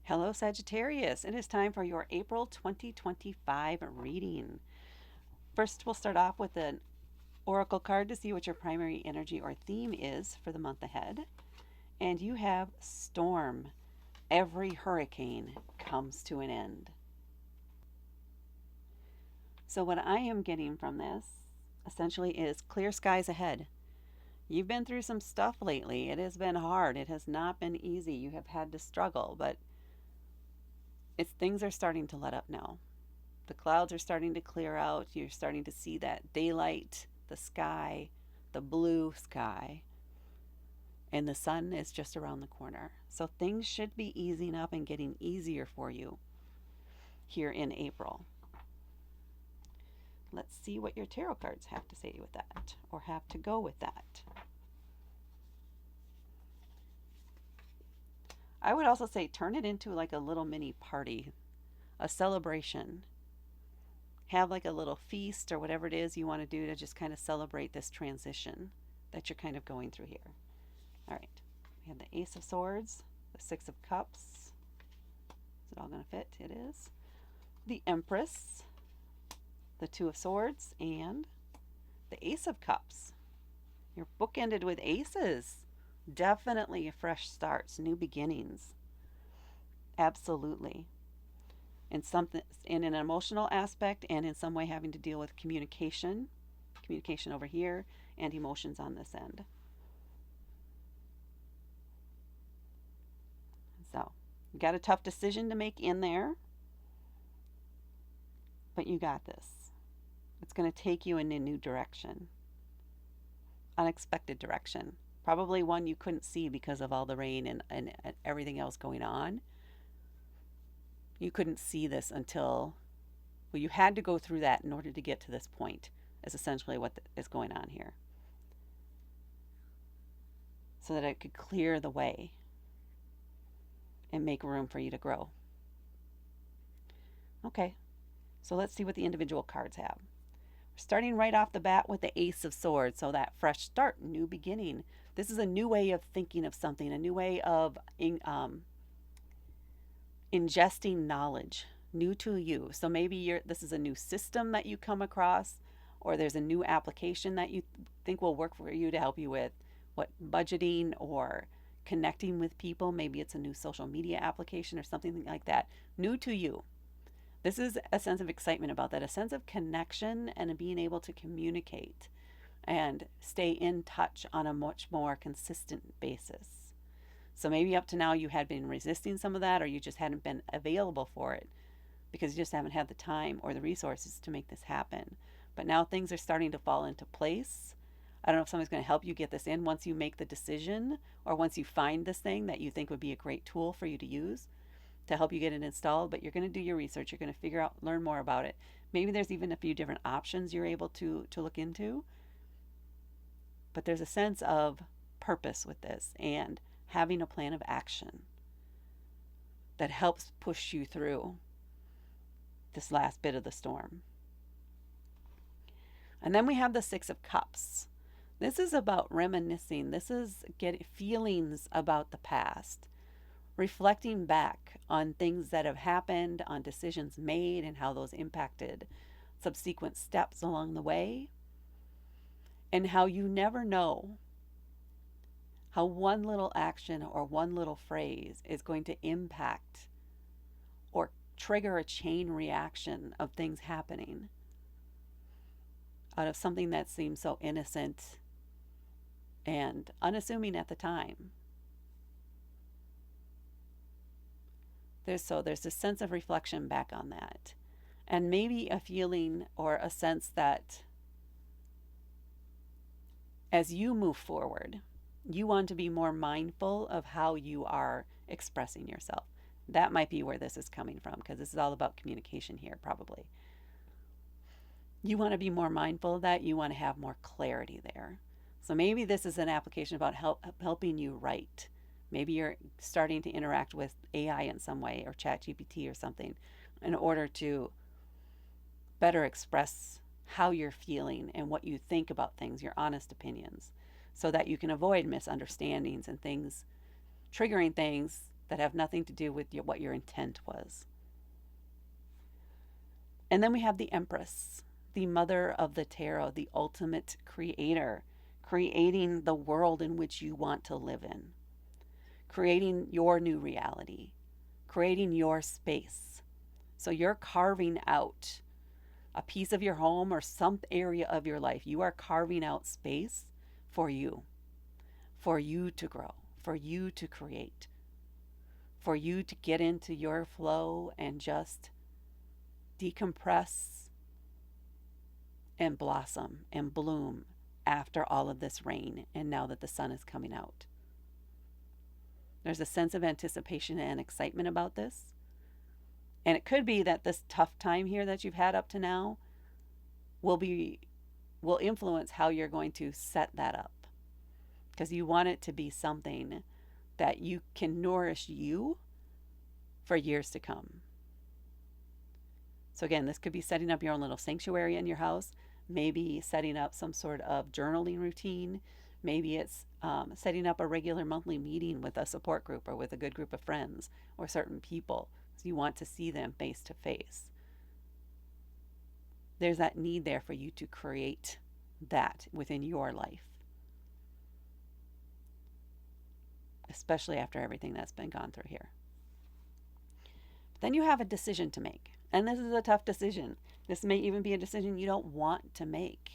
Hello, Sagittarius. It is time for your April 2025 reading. First, we'll start off with an oracle card to see what your primary energy or theme is for the month ahead. And you have storm. Every hurricane comes to an end. So, what I am getting from this essentially is clear skies ahead. You've been through some stuff lately. It has been hard. It has not been easy. You have had to struggle, but things are starting to let up now. The clouds are starting to clear out. You're starting to see that daylight, the sky, the blue sky, and the sun is just around the corner. So things should be easing up and getting easier for you here in April. Let's see what your tarot cards have to say with that or have to go with that. I would also say turn it into like a little mini party, a celebration. Have like a little feast or whatever it is you want to do to just kind of celebrate this transition that you're kind of going through here. All right, we have the Ace of Swords, the Six of Cups. Is it all going to fit? It is. The Empress, the Two of Swords, and the Ace of Cups. Your book ended with aces. Definitely fresh starts, new beginnings. Absolutely. In an emotional aspect and in some way having to deal with communication over here, and emotions on this end. So, you got a tough decision to make in there, but you got this. It's going to take you in a new direction, unexpected direction. Probably one you couldn't see because of all the rain and everything else going on. You couldn't see this until, well, you had to go through that in order to get to this point, is essentially what is going on here. So that it could clear the way and make room for you to grow. Okay, so let's see what the individual cards have. We're starting right off the bat with the Ace of Swords, so that fresh start, new beginning. This is a new way of thinking of something, a new way of ingesting knowledge, new to you. So maybe this is a new system that you come across, or there's a new application that you think will work for you to help you with what budgeting or connecting with people. Maybe it's a new social media application or something like that, new to you. This is a sense of excitement about that, a sense of connection and being able to communicate and stay in touch on a much more consistent basis. So maybe up to now you had been resisting some of that, or you just hadn't been available for it because you just haven't had the time or the resources to make this happen. But now things are starting to fall into place. I don't know if somebody's going to help you get this in once you make the decision, or once you find this thing that you think would be a great tool for you to use to help you get it installed. But you're going to do your research. You're going to figure out, learn more about it. Maybe there's even a few different options you're able to look into. But there's a sense of purpose with this and having a plan of action that helps push you through this last bit of the storm. And then we have the Six of Cups. This is about reminiscing. This is getting feelings about the past, reflecting back on things that have happened, on decisions made, and how those impacted subsequent steps along the way, and how you never know how one little action or one little phrase is going to impact or trigger a chain reaction of things happening out of something that seems so innocent and unassuming at the time. There's this sense of reflection back on that, and maybe a feeling or a sense that as you move forward, you want to be more mindful of how you are expressing yourself. That might be where this is coming from, because this is all about communication here, probably. You want to be more mindful of that. You want to have more clarity there. So maybe this is an application about helping you write. Maybe you're starting to interact with AI in some way, or ChatGPT or something, in order to better express how you're feeling and what you think about things, your honest opinions, so that you can avoid misunderstandings and things, triggering things that have nothing to do with what your intent was. And then we have the Empress, the mother of the tarot, the ultimate creator, creating the world in which you want to live in, creating your new reality, creating your space. So you're carving out a piece of your home or some area of your life. You are carving out space for you to grow, for you to create, for you to get into your flow and just decompress and blossom and bloom after all of this rain and now that the sun is coming out. There's a sense of anticipation and excitement about this. And it could be that this tough time here that you've had up to now will influence how you're going to set that up. Because you want it to be something that you can nourish you for years to come. So again, this could be setting up your own little sanctuary in your house, maybe setting up some sort of journaling routine. Maybe it's setting up a regular monthly meeting with a support group or with a good group of friends or certain people. So you want to see them face to face. There's that need there for you to create that within your life, especially after everything that's been gone through here. But then you have a decision to make. And this is a tough decision. This may even be a decision you don't want to make.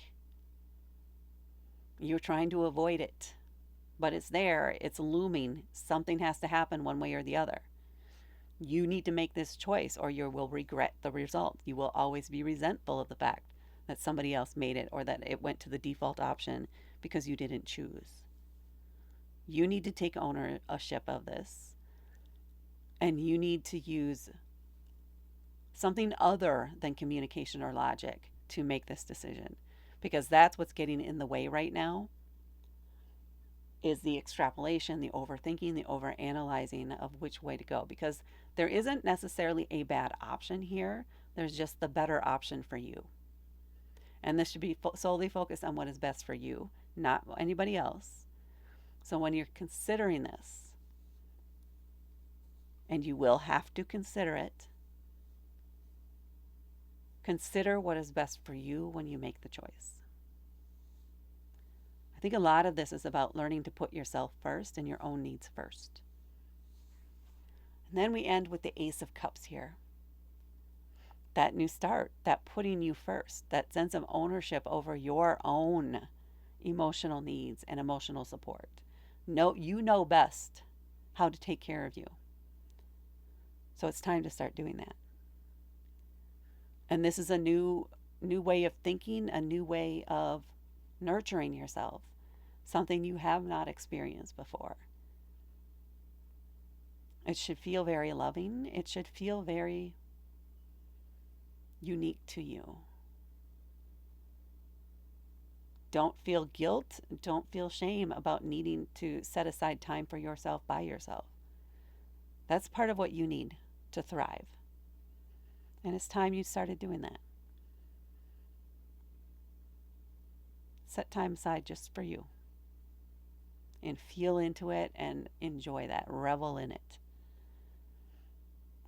You're trying to avoid it, but it's there, it's looming. Something has to happen one way or the other. You need to make this choice or you will regret the result. You will always be resentful of the fact that somebody else made it or that it went to the default option because you didn't choose. You need to take ownership of this, and you need to use something other than communication or logic to make this decision, because that's what's getting in the way right now, is the extrapolation, the overthinking, the overanalyzing of which way to go, because there isn't necessarily a bad option here. There's just the better option for you. And this should be solely focused on what is best for you, not anybody else. So when you're considering this, and you will have to consider it, consider what is best for you when you make the choice. I think a lot of this is about learning to put yourself first and your own needs first. And then we end with the Ace of Cups here. That new start, that putting you first, that sense of ownership over your own emotional needs and emotional support. You know best how to take care of you. So it's time to start doing that. And this is a new way of thinking, a new way of nurturing yourself, something you have not experienced before. It should feel very loving. It should feel very unique to you. Don't feel guilt. Don't feel shame about needing to set aside time for yourself by yourself. That's part of what you need to thrive. And it's time you started doing that. Set time aside just for you. And feel into it and enjoy that. Revel in it.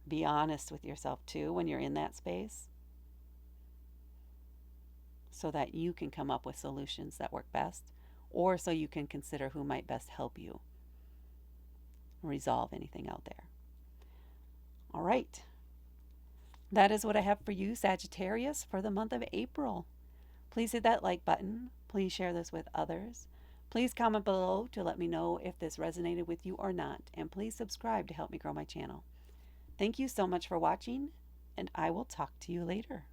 Be honest with yourself too when you're in that space, so that you can come up with solutions that work best, or so you can consider who might best help you resolve anything out there. All right. That is what I have for you, Sagittarius, for the month of April. Please hit that like button. Please share this with others. Please comment below to let me know if this resonated with you or not. And please subscribe to help me grow my channel. Thank you so much for watching, and I will talk to you later.